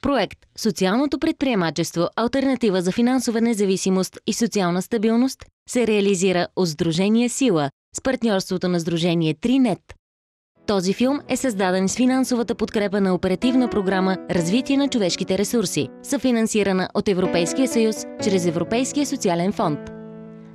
Проект «Социалното предприемачество – алтернатива за финансова независимост и социална стабилност» се реализира от Сдружение Сила с партньорството на Сдружение 3NET. Този филм е създаден с финансовата подкрепа на Оперативна програма «Развитие на човешките ресурси», съфинансирана от Европейския съюз чрез Европейския социален фонд.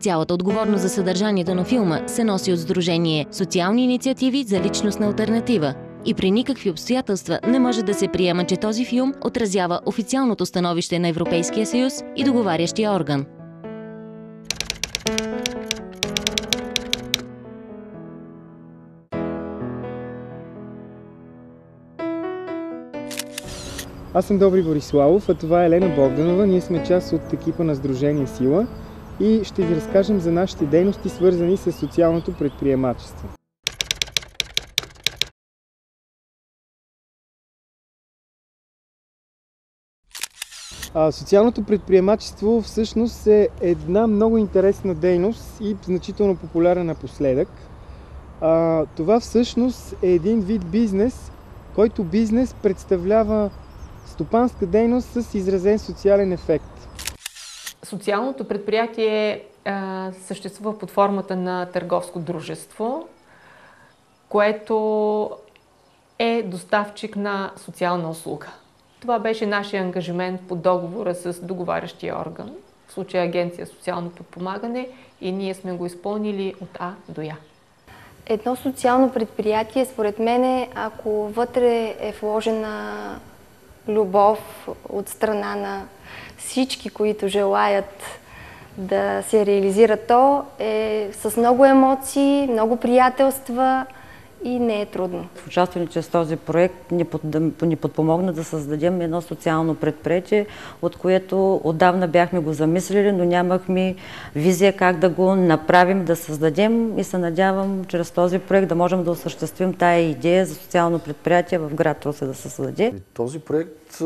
Цялата отговорност за съдържанието на филма се носи от Сдружение «Социални инициативи за личностна алтернатива» и при никакви обстоятелства не може да се приема, че този филм отразява официалното становище на Европейския съюз и договарящия орган. Аз съм Добри Бориславов, а това е Елена Богданова. Ние сме част от екипа на Сдружение Сила и ще ви разкажем за нашите дейности, свързани с социалното предприемачество. Социалното предприемачество всъщност е една много интересна дейност и значително популярна напоследък. Това всъщност е един вид бизнес, който бизнес представлява стопанска дейност с изразен социален ефект. Социалното предприятие съществува под формата на търговско дружество, което е доставчик на социална услуга. Това беше нашия ангажимент по договора с договарящия орган, в случая Агенция социално подпомагане, и ние сме го изпълнили от А до Я. Едно социално предприятие, според мен, ако вътре е вложена любов от страна на всички, които желаят да се реализира, то е с много емоции, много приятелства и не е трудно. В участване чрез този проект ни подпомогна да създадем едно социално предприятие, от което отдавна бяхме го замислили, но нямахме визия как да го направим, да създадем, и се надявам чрез този проект да можем да осъществим тая идея за социално предприятие в град Русе да се създаде. Този проект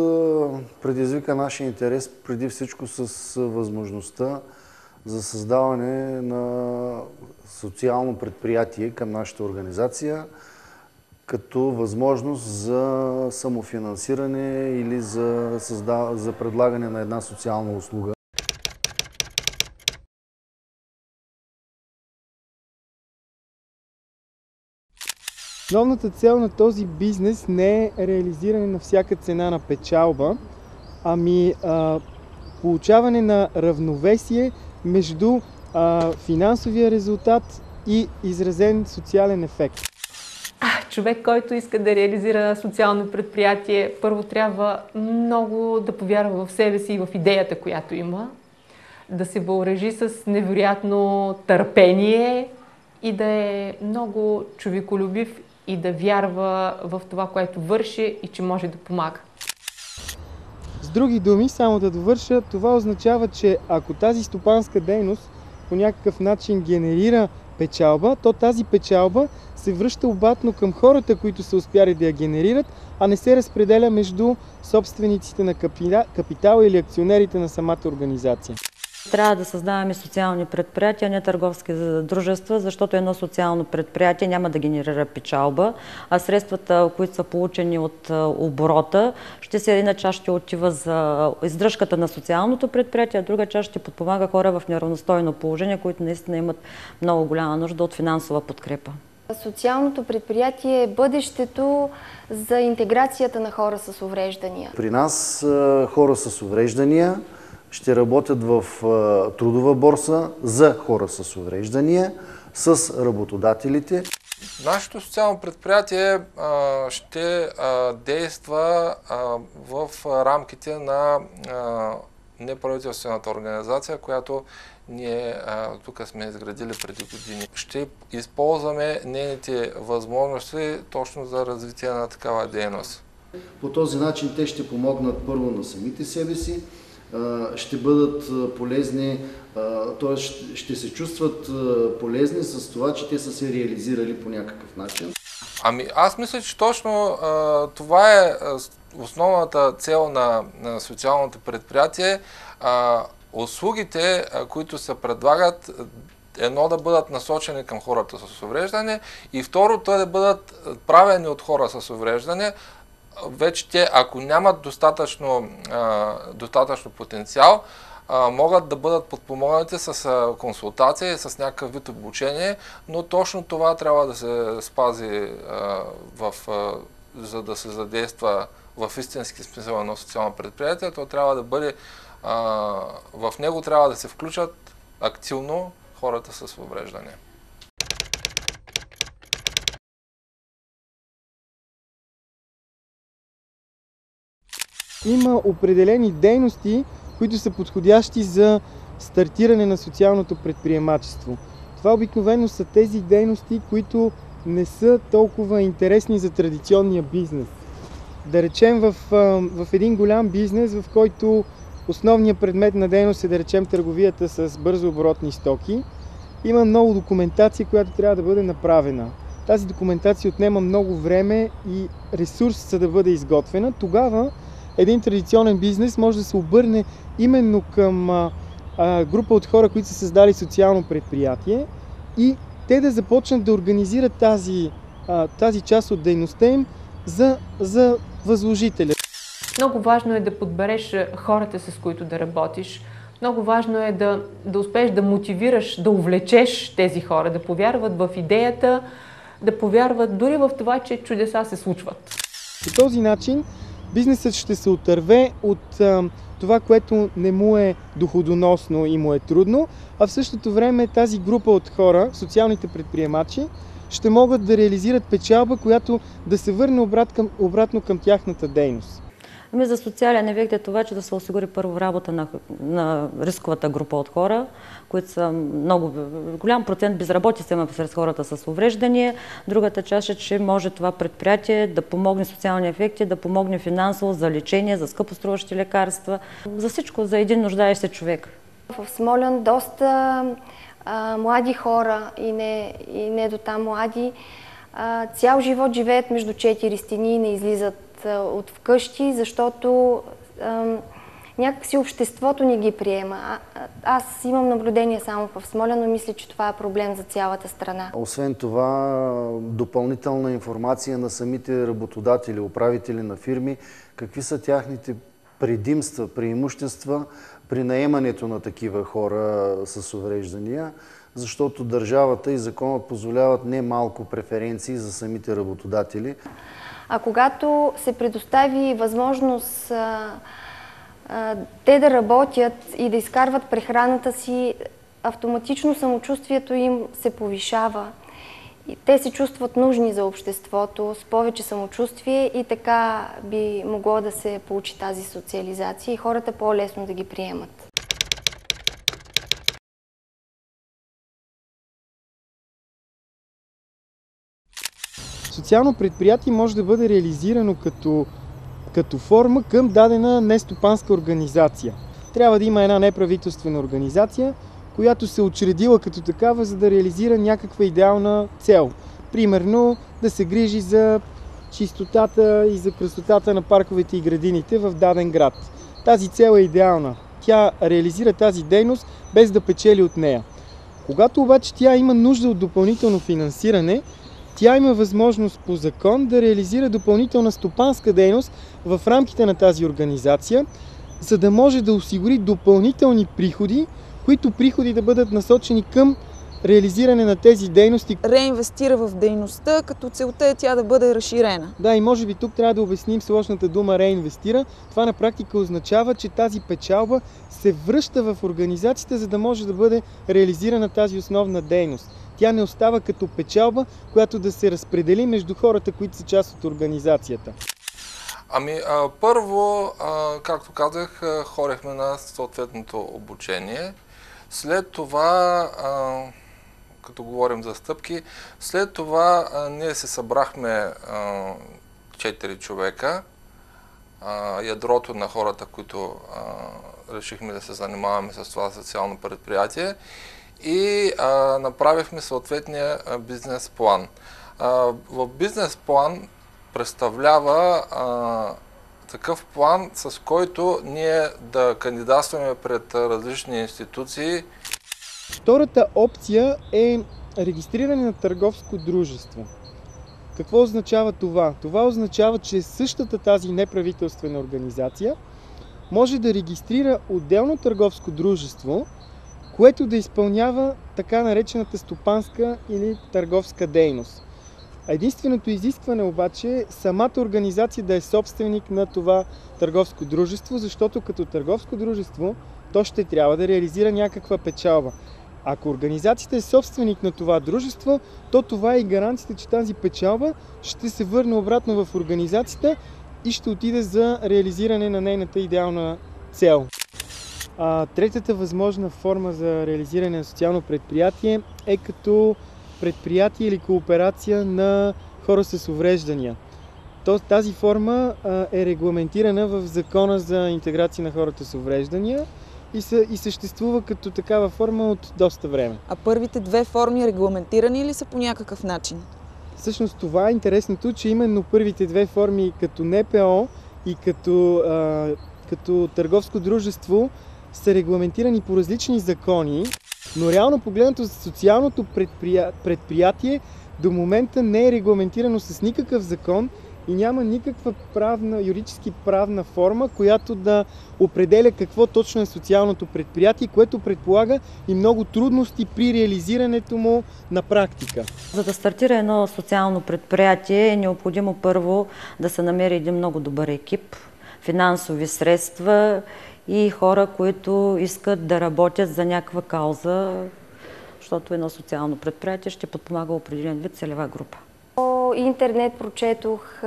предизвика нашия интерес преди всичко с възможността за създаване на социално предприятие към нашата организация, като възможност за самофинансиране или за предлагане на една социална услуга. Основната цел на този бизнес не е реализиране на всяка цена на печалба, ами получаване на равновесие между финансовия резултат и изразен социален ефект. Човек, който иска да реализира социално предприятие, първо трябва много да повярва в себе си и в идеята, която има, да се въоръжи с невероятно търпение и да е много човеколюбив и да вярва в това, което върши и че може да помага. С други думи, само да довърша, това означава, че ако тази стопанска дейност по някакъв начин генерира печалба, то тази печалба се връща обратно към хората, които са успяли да я генерират, а не се разпределя между собствениците на капитала или акционерите на самата организация. Трябва да създаваме социални предприятия, не търговски дружества, защото едно социално предприятие няма да генерира печалба, а средствата, които са получени от оборота, една част ще отива за издръжката на социалното предприятие, а друга част ще подпомага хора в неравностойно положение, които наистина имат много голяма нужда от финансова подкрепа. Социалното предприятие е бъдещето за интеграцията на хора с увреждания. При нас хора с увреждания ще работят в трудова борса за хора с увреждания, с работодателите. Нашето социално предприятие ще действа в рамките на неправителствената организация, която ние тук сме изградили преди години. Ще използваме нейните възможности точно за развитие на такава дейност. По този начин те ще помогнат първо на самите себе си, ще бъдат полезни, т.е. ще се чувстват полезни с това, че те са се реализирали по някакъв начин. Ами аз мисля, че точно това е основната цел на социалното предприятие. Услугите, които се предлагат, едно да бъдат насочени към хората с увреждане и второ, да бъдат правени от хора с увреждане, вече те, ако нямат достатъчно потенциал, могат да бъдат подпомогнати с консултация и с някакъв вид обучение, но точно това трябва да се спази, за да се задейства в истински смисъл на социално предприятие. То трябва да бъде, в него трябва да се включат активно хората с увреждане. Има определени дейности, които са подходящи за стартиране на социалното предприемачество. Това обикновено са тези дейности, които не са толкова интересни за традиционния бизнес. Да речем в един голям бизнес, в който основният предмет на дейност е, да речем, търговията с бързооборотни стоки, има много документация, която трябва да бъде направена. Тази документация отнема много време и ресурс, за да бъде изготвена. Тогава един традиционен бизнес може да се обърне именно към група от хора, които са създали социално предприятие и те да започнат да организират тази част от дейността им за възложителя. Много важно е да подбереш хората, с които да работиш. Много важно е да успееш да мотивираш, да увлечеш тези хора, да повярват в идеята, да повярват дори в това, че чудеса се случват. По този начин бизнесът ще се отърве от това, което не му е доходоносно и му е трудно, а в същото време тази група от хора, социалните предприемачи, ще могат да реализират печалба, която да се върне обратно към тяхната дейност. За социален ефект е това, че да се осигури първо работа на рисковата група от хора, които са много голям процент безработица има сред хората с увреждания. Другата част е, че може това предприятие да помогне социални ефекти, да помогне финансово за лечение, за скъпоструващи лекарства, за всичко, за един нуждаещ се човек. В Смолян доста млади хора и не до там млади цял живот живеят между четири стени и не излизат от вкъщи, защото някакси обществото ни ги приема. Аз имам наблюдение само в Смолян, но мисля, че това е проблем за цялата страна. Освен това, допълнителна информация на самите работодатели, управители на фирми, какви са тяхните предимства, преимущества при наемането на такива хора с увреждания, защото държавата и законът позволяват немалко преференции за самите работодатели. А когато се предостави възможност те да работят и да изкарват прехраната си, автоматично самочувствието им се повишава. И те се чувстват нужни за обществото, с повече самочувствие и така би могло да се получи тази социализация и хората по-лесно да ги приемат. Социално предприятие може да бъде реализирано като форма към дадена нестопанска организация. Трябва да има една неправителствена организация, която се учредила като такава, за да реализира някаква идеална цел. Примерно да се грижи за чистотата и за красотата на парковете и градините в даден град. Тази цел е идеална. Тя реализира тази дейност без да печели от нея. Когато обаче тя има нужда от допълнително финансиране, тя има възможност по закон да реализира допълнителна стопанска дейност в рамките на тази организация, за да може да осигури допълнителни приходи, които приходи да бъдат насочени към реализиране на тези дейности. Реинвестира в дейността, като целта е тя да бъде разширена. Да, и може би тук трябва да обясним сложната дума реинвестира. Това на практика означава, че тази печалба се връща в организацията, за да може да бъде реализирана тази основна дейност. Тя не остава като печалба, която да се разпредели между хората, които са част от организацията. Първо, както казах, ходихме на съответното обучение. След това, като говорим за стъпки, след това ние се събрахме 4 човека, ядрото на хората, които решихме да се занимаваме с това социално предприятие и направихме съответния бизнес план. В бизнес план представлява такъв план, с който ние да кандидатстваме пред различни институции. Втората опция е регистриране на търговско дружество. Какво означава това? Това означава, че същата тази неправителствена организация може да регистрира отделно търговско дружество, което да изпълнява така наречената стопанска или търговска дейност. Единственото изискване обаче е самата организация да е собственик на това търговско дружество, защото като търговско дружество то ще трябва да реализира някаква печалба. Ако организацията е собственик на това дружество, то това е и гаранцията, че тази печалба ще се върне обратно в организацията и ще отиде за реализиране на нейната идеална цел. Третата възможна форма за реализиране на социално предприятие е като предприятие или кооперация на хора с увреждания. Тази форма е регламентирана в Закона за интеграция на хората с увреждания и съществува като такава форма от доста време. А първите две форми регламентирани ли са по някакъв начин? Всъщност това е интересното, че именно първите две форми като НПО и като търговско дружество са регламентирани по различни закони, но реално погледнато социалното предприятие до момента не е регламентирано с никакъв закон и няма никаква юридически правна форма, която да определя какво точно е социалното предприятие, което предполага и много трудности при реализирането му на практика. За да стартира едно социално предприятие е необходимо първо да се намери един много добър екип, финансови средства и хора, които искат да работят за някаква кауза, защото едно социално предприятие ще подпомага определен вид целева група. По интернет прочетох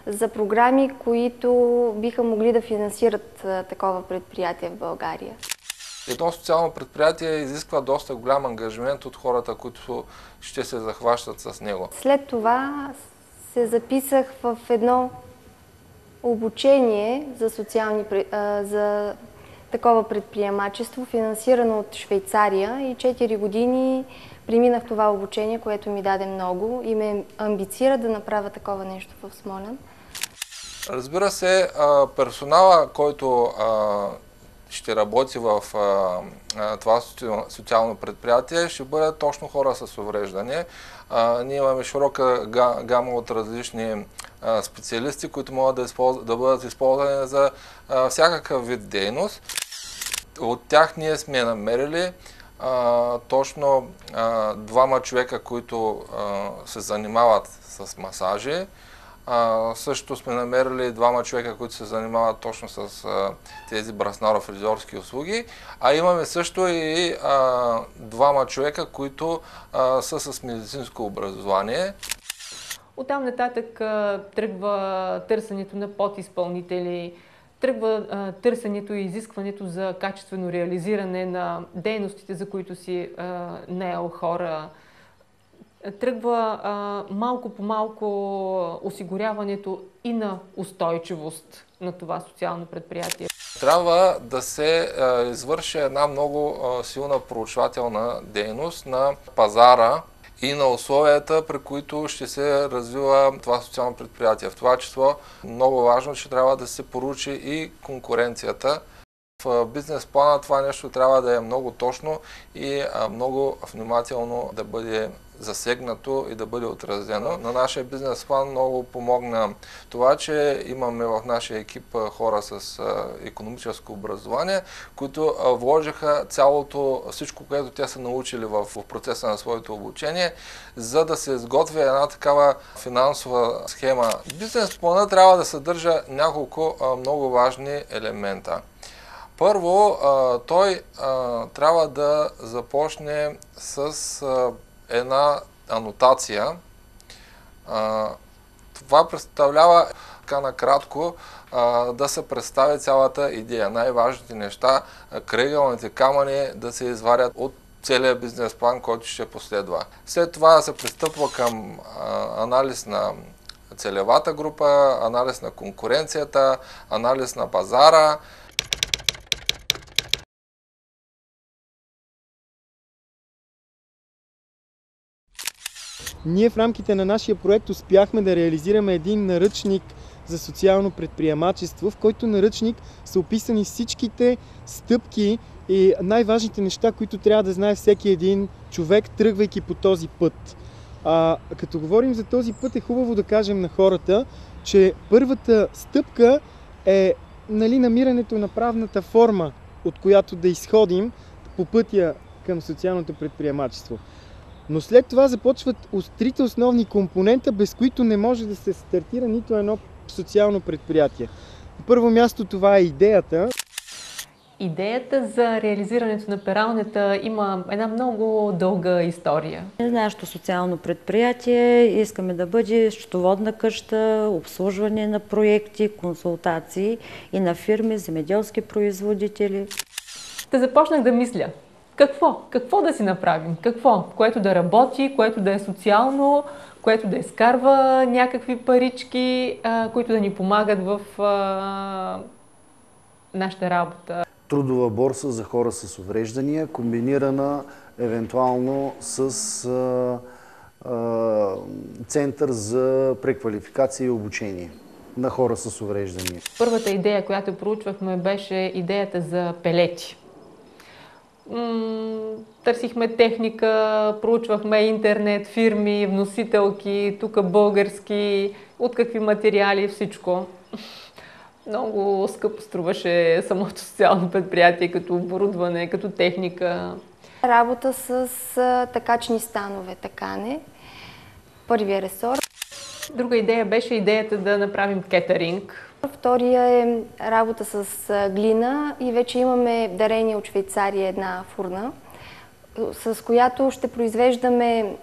за програми, които биха могли да финансират такова предприятие в България. Едно социално предприятие изисква доста голям ангажимент от хората, които ще се захващат с него. След това се записах в едно обучение за такова предприемачество, финансирано от Швейцария, и 4 години преминах това обучение, което ми даде много и ме амбицира да направя такова нещо в Смолян. Разбира се, персонала, който ще работи в това социално предприятие, ще бъдат точно хора с увреждане. Ние имаме широка гама от различни специалисти, които могат да бъдат използвани за всякакъв вид дейност. От тях ние сме намерили точно 2 човека, които се занимават с масажи. Също сме намерили 2 човека, които се занимават точно с тези браснарно-фризьорски услуги, а имаме също и 2 човека, които са с медицинско образование. Оттам нататък тръгва търсенето на подизпълнители, тръгва търсенето и изискването за качествено реализиране на дейностите, за които си наел хора. Тръгва малко по малко осигуряването и на устойчивост на това социално предприятие. Трябва да се извърши една много силна проучвателна дейност на пазара и на условията, при които ще се развива това социално предприятие. В това число много важно, че трябва да се поручи и конкуренцията. В бизнес плана това нещо трябва да е много точно и много внимателно да бъде засегнато и да бъде отразено. На нашия бизнес план много помогна това, че имаме в нашия екип хора с икономическо образование, които вложиха всичко, което те са научили в процеса на своето обучение, за да се изготви една такава финансова схема. Бизнес плана трябва да съдържа няколко много важни елемента. Първо, той трябва да започне с една анотация. Това представлява така накратко да се представи цялата идея. Най-важните неща, крайъгълните камъни да се извадят от целия бизнес план, който ще последва. След това се пристъпва към анализ на целевата група, анализ на конкуренцията, анализ на пазара. Ние в рамките на нашия проект успяхме да реализираме един наръчник за социално предприемачество, в който наръчник са описани всичките стъпки и най-важните неща, които трябва да знае всеки един човек, тръгвайки по този път. Като говорим за този път, е хубаво да кажем на хората, че първата стъпка е намирането на правната форма, от която да изходим по пътя към социалното предприемачество. Но след това започват трите основни компонента, без които не може да се стартира нито едно социално предприятие. На първо място това е идеята. Идеята за реализирането на пералнята има една много дълга история. Нашето социално предприятие искаме да бъде счетоводна къща, обслужване на проекти, консултации и на фирми, земеделски производители. Започнах да мисля. Какво да си направим? Което да работи, което да е социално, което да изкарва някакви парички, които да ни помагат в нашата работа. Трудова борса за хора с увреждания, комбинирана евентуално с център за преквалификация и обучение на хора с увреждания. Първата идея, която проучвахме, беше идеята за пелети. Търсихме техника, проучвахме интернет, фирми, вносителки, тук български, от какви материали, всичко. Много скъпо струваше самото социално предприятие, като оборудване, като техника. Работа с такачни станове, такане. Първия ресор. Друга идея беше идеята да направим кетеринг. Втория е работа с глина и вече имаме дарение от Швейцария една фурна, с която ще произвеждаме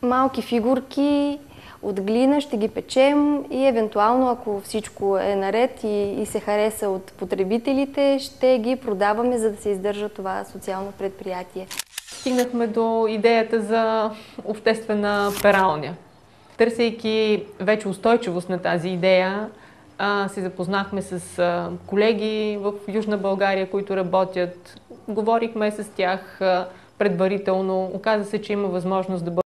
малки фигурки от глина, ще ги печем и евентуално, ако всичко е наред и се хареса от потребителите, ще ги продаваме, за да се издържа това социално предприятие. Стигнахме до идеята за обществена пералня. Търсейки вече устойчивост на тази идея, се запознахме с колеги в Южна България, които работят. Говорихме с тях предварително. Оказа се, че има възможност да бъде